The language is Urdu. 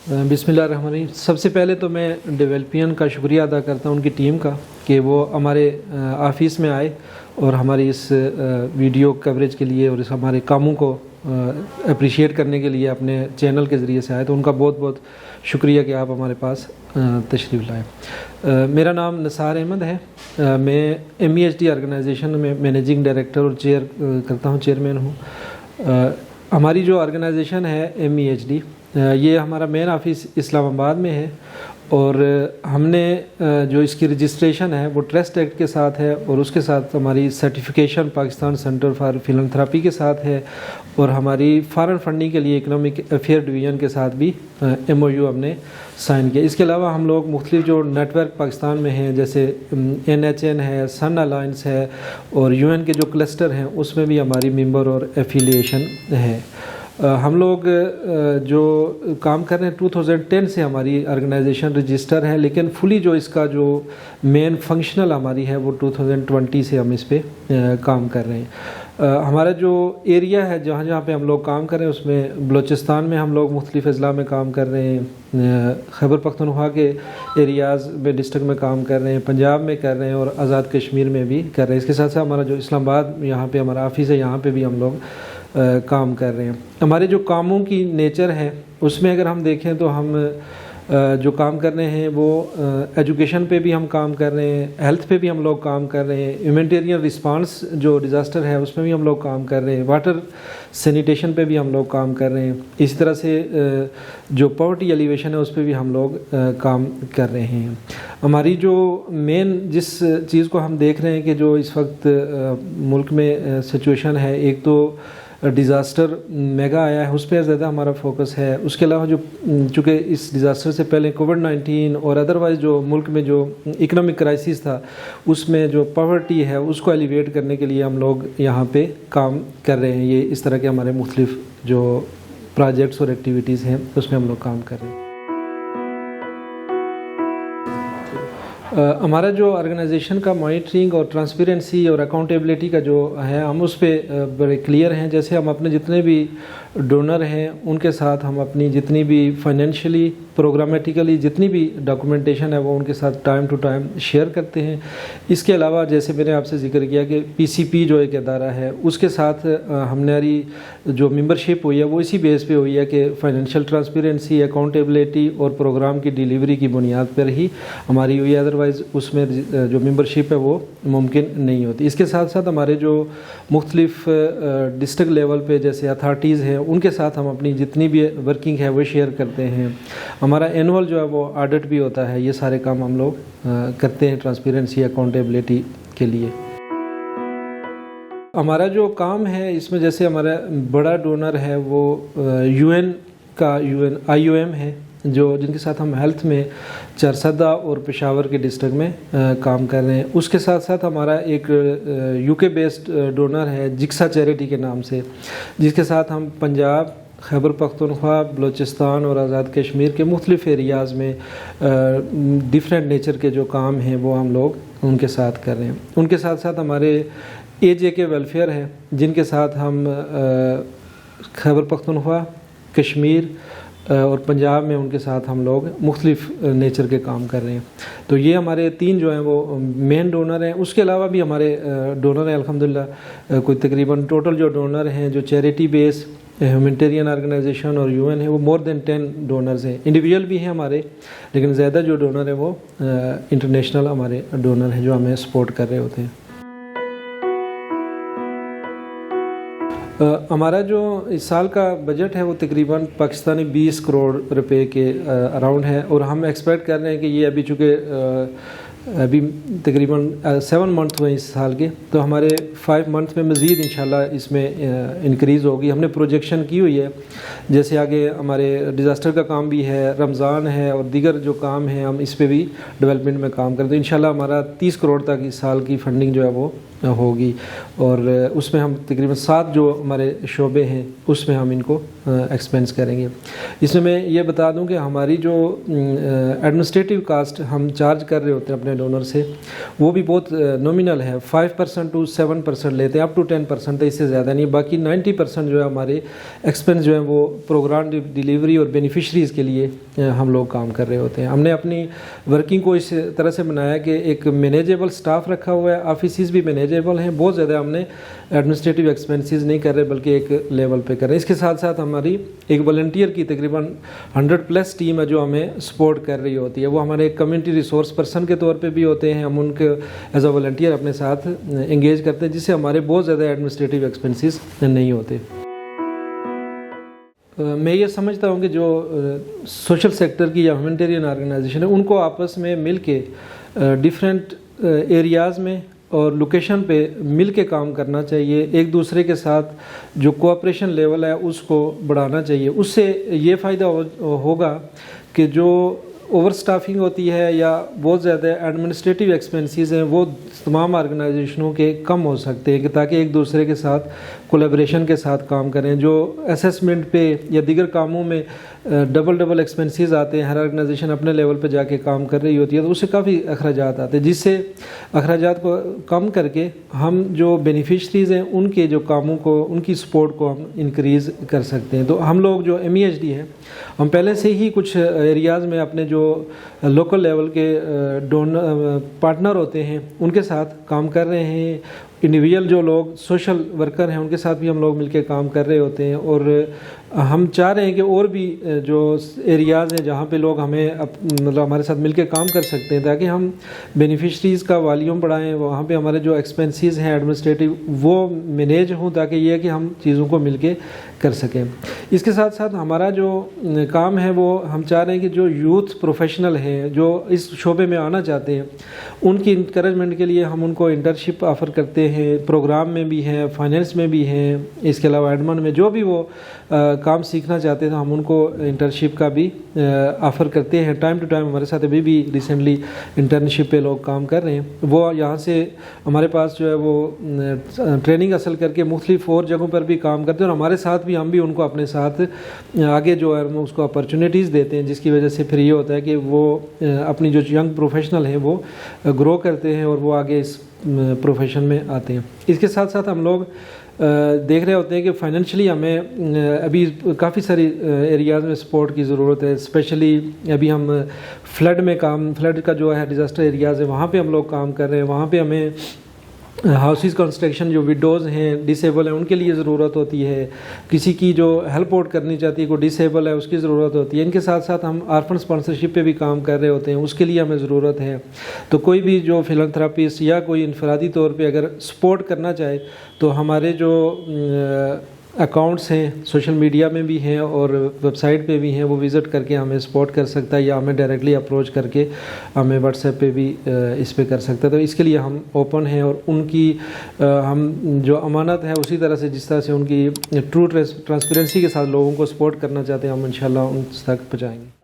بسم اللہ الرحمن الرحیم۔ سب سے پہلے تو میں ڈیولپین کا شکریہ ادا کرتا ہوں ان کی ٹیم کا کہ وہ ہمارے آفس میں آئے اور ہماری اس ویڈیو کوریج کے لیے اور اس ہمارے کاموں کو اپریشیٹ کرنے کے لیے اپنے چینل کے ذریعے سے آئے، تو ان کا بہت بہت شکریہ کہ آپ ہمارے پاس تشریف لائے۔ میرا نام نثار احمد ہے، میں MEHD آرگنائزیشن میں مینیجنگ ڈائریکٹر اور چیئرمین ہوں۔ ہماری جو آرگنائزیشن ہے MEHD، یہ ہمارا مین آفس اسلام آباد میں ہے، اور ہم نے جو اس کی رجسٹریشن ہے وہ ٹرسٹ ایکٹ کے ساتھ ہے، اور اس کے ساتھ ہماری سرٹیفکیشن پاکستان سینٹر فار فلانتھراپی کے ساتھ ہے، اور ہماری فارن فنڈنگ کے لیے اکنامک افیئر ڈویژن کے ساتھ بھی MOU ہم نے سائن کیا۔ اس کے علاوہ ہم لوگ مختلف جو نیٹ ورک پاکستان میں ہیں، جیسے NHN ہے، سن الائنس ہے، اور UN کے جو کلسٹر ہیں اس میں بھی ہماری ممبر اور ایفیلیشن ہے۔ ہم لوگ جو کام کر رہے ہیں 2010 سے ہماری آرگنائزیشن رجسٹر ہے، لیکن فلی جو اس کا جو مین فنکشنل ہماری ہے وہ 2020 سے ہم اس پہ کام کر رہے ہیں۔ ہمارا جو ایریا ہے جہاں پہ ہم لوگ کام کر رہے ہیں، اس میں بلوچستان میں ہم لوگ مختلف اضلاع میں کام کر رہے ہیں، خیبر پختونخوا کے ایریاز میں ڈسٹرکٹ میں کام کر رہے ہیں، پنجاب میں کر رہے ہیں، اور آزاد کشمیر میں بھی کر رہے ہیں۔ اس کے ساتھ ساتھ ہمارا جو اسلام آباد یہاں پہ ہمارا آفس ہے، یہاں پہ بھی ہم لوگ کام کر رہے ہیں۔ ہمارے جو کاموں کی نیچر ہے اس میں اگر ہم دیکھیں تو ہم جو کام کر رہے ہیں وہ ایجوکیشن پہ بھی ہم کام کر رہے ہیں، ہیلتھ پہ بھی ہم لوگ کام کر رہے ہیں، ہیومینٹیرین رسپانس جو ڈیزاسٹر ہے اس میں بھی ہم لوگ کام کر رہے ہیں، واٹر سینیٹیشن پہ بھی ہم لوگ کام کر رہے ہیں۔ اسی طرح سے جو پاورٹی ایلیویشن ہے اس پہ بھی ہم لوگ کام کر رہے ہیں۔ ہماری جو مین جس چیز کو ہم دیکھ رہے ہیں کہ جو اس وقت ملک میں سچویشن ہے، ایک تو ڈیزاسٹر میگا آیا ہے، اس پہ زیادہ ہمارا فوکس ہے۔ اس کے علاوہ جو چونکہ اس ڈیزاسٹر سے پہلے کووڈ-19 اور ادروائز جو ملک میں جو اکنامک کرائسس تھا، اس میں جو پاورٹی ہے اس کو ایلیویٹ کرنے کے لیے ہم لوگ یہاں پہ کام کر رہے ہیں۔ یہ اس طرح کے ہمارے مختلف جو پروجیکٹس اور ایکٹیویٹیز ہیں اس میں ہم لوگ کام کر رہے ہیں۔ ہمارا جو آرگنائزیشن کا مانیٹرنگ اور ٹرانسپیرنسی اور اکاؤنٹیبلٹی کا جو ہے، ہم اس پہ بڑے کلیئر ہیں۔ جیسے ہم اپنے جتنے بھی ڈونر ہیں ان کے ساتھ ہم اپنی جتنی بھی فائنینشلی پروگرامیٹیکلی جتنی بھی ڈاکومنٹیشن ہے وہ ان کے ساتھ ٹائم ٹو ٹائم شیئر کرتے ہیں۔ اس کے علاوہ جیسے میں نے آپ سے ذکر کیا کہ PCP جو ایک ادارہ ہے اس کے ساتھ ہماری جو ممبرشپ ہوئی ہے وہ اسی بیس پہ ہوئی ہے کہ فائنینشیل ٹرانسپیرنسی، اکاؤنٹیبلٹی اور پروگرام کی ڈیلیوری کی بنیاد پر ہی ہماری ہوئی ہے، ادروائز اس میں جو ممبرشپ ہے وہ ممکن نہیں ہوتی۔ اس کے ساتھ ساتھ ہمارے جو مختلف ڈسٹرکٹ لیول پہ جیسے اتھارٹیز ہیں ان کے ساتھ ہم اپنی جتنی بھی ورکنگ ہے وہ شیئر کرتے ہیں۔ ہمارا اینول جو ہے وہ آڈٹ بھی ہوتا ہے۔ یہ سارے کام ہم لوگ کرتے ہیں ٹرانسپیرنسی اکاؤنٹیبلٹی کے لیے۔ ہمارا جو کام ہے اس میں جیسے ہمارا بڑا ڈونر ہے وہ UN کا IOM ہے، جن کے ساتھ ہم ہیلتھ میں چارسدہ اور پشاور کے ڈسٹرکٹ میں کام کر رہے ہیں۔ اس کے ساتھ ساتھ ہمارا ایک UK بیسڈ ڈونر ہے جکسا چیریٹی کے نام سے، جس کے ساتھ ہم پنجاب، خیبر پختونخوا، بلوچستان اور آزاد کشمیر کے مختلف ایریاز میں ڈیفرنٹ نیچر کے جو کام ہیں وہ ہم لوگ ان کے ساتھ کر رہے ہیں۔ ان کے ساتھ ساتھ ہمارے AJK ویلفیئر ہے، جن کے ساتھ ہم خیبر پختونخوا، کشمیر اور پنجاب میں ان کے ساتھ ہم لوگ مختلف نیچر کے کام کر رہے ہیں۔ تو یہ ہمارے 3 جو ہیں وہ مین ڈونر ہیں۔ اس کے علاوہ بھی ہمارے ڈونر ہیں الحمدللہ، کوئی تقریباً ٹوٹل جو ڈونر ہیں جو چیریٹی بیس، ہیومینٹیرین آرگنائزیشن اور UN ہے وہ مور دین 10 ڈونرز ہیں۔ انڈیویجول بھی ہیں ہمارے، لیکن زیادہ جو ڈونر ہیں وہ انٹرنیشنل ہمارے ڈونر ہیں جو ہمیں سپورٹ کر رہے ہوتے ہیں۔ ہمارا جو اس سال کا بجٹ ہے وہ تقریباً پاکستانی 20 کروڑ روپے کے اراؤنڈ ہے، اور ہم ایکسپیکٹ کر رہے ہیں کہ یہ ابھی چونکہ ابھی تقریباً 7 منتھ ہوئے اس سال کے، تو ہمارے 5 منتھ میں مزید انشاءاللہ اس میں انکریز ہوگی۔ ہم نے پروجیکشن کی ہوئی ہے، جیسے آگے ہمارے ڈیزاسٹر کا کام بھی ہے، رمضان ہے اور دیگر جو کام ہیں ہم اس پہ بھی ڈیولپمنٹ میں کام کرتے ہیں۔ انشاءاللہ ہمارا 30 کروڑ تک اس سال کی فنڈنگ جو ہے وہ ہوگی، اور اس میں ہم تقریباً 7 جو ہمارے شعبے ہیں اس میں ہم ان کو ایکسپینس کریں گے۔ اس میں یہ بتا دوں کہ ہماری جو ایڈمنسٹریٹو کاسٹ ہم چارج کر رہے ہوتے ہیں اپنے ڈونر سے، وہ بھی بہت نومینل ہے، 5% to 7% لیتے ہیں، اپ ٹو 10% ہے، اس سے زیادہ نہیں۔ باقی 90% جو ہے ہمارے ایکسپینس جو ہیں وہ پروگرام ڈیلیوری اور بینیفیشریز کے لیے ہم لوگ کام کر رہے ہوتے ہیں۔ ہم نے اپنی ورکنگ کو اس طرح سے بنایا کہ ایک مینیجیبل سٹاف رکھا ہوا ہے، آفیسز بھی مینیجیبل ہیں، بہت زیادہ ہم نے ایڈمنسٹریٹو ایکسپینسز نہیں کر رہے بلکہ ایک لیول پہ کر رہے ہیں۔ اس کے ساتھ ساتھ ہماری ایک والنٹیئر کی تقریباً 100+ ٹیم ہے جو ہمیں سپورٹ کر رہی ہوتی ہے، وہ ہمارے ایک کمیونٹی ریسورس پرسن کے طور پہ بھی ہوتے ہیں، ہم ان کے ایز اے والنٹیئر اپنے ساتھ انگیج کرتے ہیں، جس سے ہمارے بہت زیادہ ایڈمنسٹریٹو ایکسپینسز نہیں ہوتے۔ میں یہ سمجھتا ہوں کہ جو سوشل سیکٹر کی یا ہیومینٹیرین آرگنائزیشن ہے، ان کو آپس میں مل کے ڈیفرنٹ ایریاز میں اور لوکیشن پہ مل کے کام کرنا چاہیے، ایک دوسرے کے ساتھ جو کوآپریشن لیول ہے اس کو بڑھانا چاہیے۔ اس سے یہ فائدہ ہوگا کہ جو اوور سٹافنگ ہوتی ہے یا بہت زیادہ ایڈمنسٹریٹو ایکسپینسز ہیں وہ تمام آرگنائزیشنوں کے کم ہو سکتے ہیں، کہ تاکہ ایک دوسرے کے ساتھ کولیبریشن کے ساتھ کام کریں۔ جو اسیسمنٹ پہ یا دیگر کاموں میں ڈبل ایکسپینسز آتے ہیں، ہر آرگنائزیشن اپنے لیول پہ جا کے کام کر رہی ہوتی ہے، تو اس سے کافی اخراجات آتے ہیں، جس سے اخراجات کو کم کر کے ہم جو بینیفیشریز ہیں ان کے جو کاموں کو، ان کی سپورٹ کو ہم انکریز کر سکتے ہیں۔ تو ہم لوگ جو MEHD ہے، ہم پہلے سے ہی کچھ ایریاز میں اپنے جو لوکل لیول کے پارٹنر ہوتے ہیں ان کے ساتھ کام کر رہے ہیں، انڈیویجول جو لوگ سوشل ورکر ہیں ان کے ساتھ بھی ہم لوگ مل کے کام کر رہے ہوتے ہیں، اور ہم چاہ رہے ہیں کہ اور بھی جو ایریاز ہیں جہاں پہ لوگ ہمیں مطلب ہمارے ساتھ مل کے کام کر سکتے ہیں، تاکہ ہم بینیفیشریز کا والیوم بڑھائیں، وہاں پہ ہمارے جو ایکسپینسز ہیں ایڈمنسٹریٹو وہ مینیج ہوں، تاکہ یہ ہے کہ ہم چیزوں کو مل کے کر سکیں۔ اس کے ساتھ ساتھ ہمارا جو کام ہے وہ ہم چاہ رہے ہیں کہ جو یوتھ پروفیشنل ہیں جو اس شعبے میں آنا چاہتے ہیں ان کی انکریجمنٹ کے لیے ہم ان کو انٹرنشپ آفر کرتے ہیں، پروگرام میں بھی ہیں، فائنینس میں بھی ہیں، اس کے علاوہ ایڈمن میں جو بھی وہ کام سیکھنا چاہتے ہیں تو ہم ان کو انٹرنشپ کا بھی آفر کرتے ہیں۔ ٹائم ٹو ٹائم ہمارے ساتھ ابھی بھی ریسنٹلی انٹرنشپ پہ لوگ کام کر رہے ہیں، وہ یہاں سے ہمارے پاس جو ہے وہ ٹریننگ حاصل کر کے مختلف اور جگہوں پر بھی کام کرتے ہیں، اور ہمارے ساتھ بھی ہم بھی ان کو اپنے ساتھ آگے جو ہے اس کو اپرچونیٹیز دیتے ہیں، جس کی وجہ سے پھر یہ ہوتا ہے کہ وہ اپنی جو ینگ پروفیشنل ہیں وہ گرو کرتے ہیں اور وہ آگے اس پروفیشن میں آتے ہیں۔ اس کے ساتھ ساتھ ہم لوگ دیکھ رہے ہوتے ہیں کہ فائنینشلی ہمیں ابھی کافی ساری ایریاز میں سپورٹ کی ضرورت ہے، اسپیشلی ابھی ہم فلڈ کا جو ہے ڈیزاسٹر ایریاز ہے وہاں پہ ہم لوگ کام کر رہے ہیں، وہاں پہ ہمیں ہاؤسز کنسٹرکشن جو وڈوز ہیں، ڈسیبل ہیں، ان کے لیے ضرورت ہوتی ہے، کسی کی جو ہیلپ آؤٹ کرنی چاہتی ہے، کوئی ڈسیبل ہے اس کی ضرورت ہوتی ہے۔ ان کے ساتھ ساتھ ہم آرفن اسپانسرشپ پہ بھی کام کر رہے ہوتے ہیں، اس کے لیے ہمیں ضرورت ہے۔ تو کوئی بھی جو فلانتھراپسٹ یا کوئی انفرادی طور پہ اگر سپورٹ کرنا چاہے تو ہمارے جو اکاؤنٹس ہیں سوشل میڈیا میں بھی ہیں اور ویب سائٹ پہ بھی ہیں، وہ وزٹ کر کے ہمیں سپورٹ کر سکتا ہے، یا ہمیں ڈائریکٹلی اپروچ کر کے ہمیں واٹس ایپ پہ بھی اس پہ کر سکتا ہے۔ تو اس کے لیے ہم اوپن ہیں، اور ان کی ہم جو امانت ہے اسی طرح سے جس طرح سے ان کی ٹرو ٹرانسپیرنسی کے ساتھ لوگوں کو سپورٹ کرنا چاہتے ہیں، ہم انشاءاللہ ان تک پہنچائیں گے۔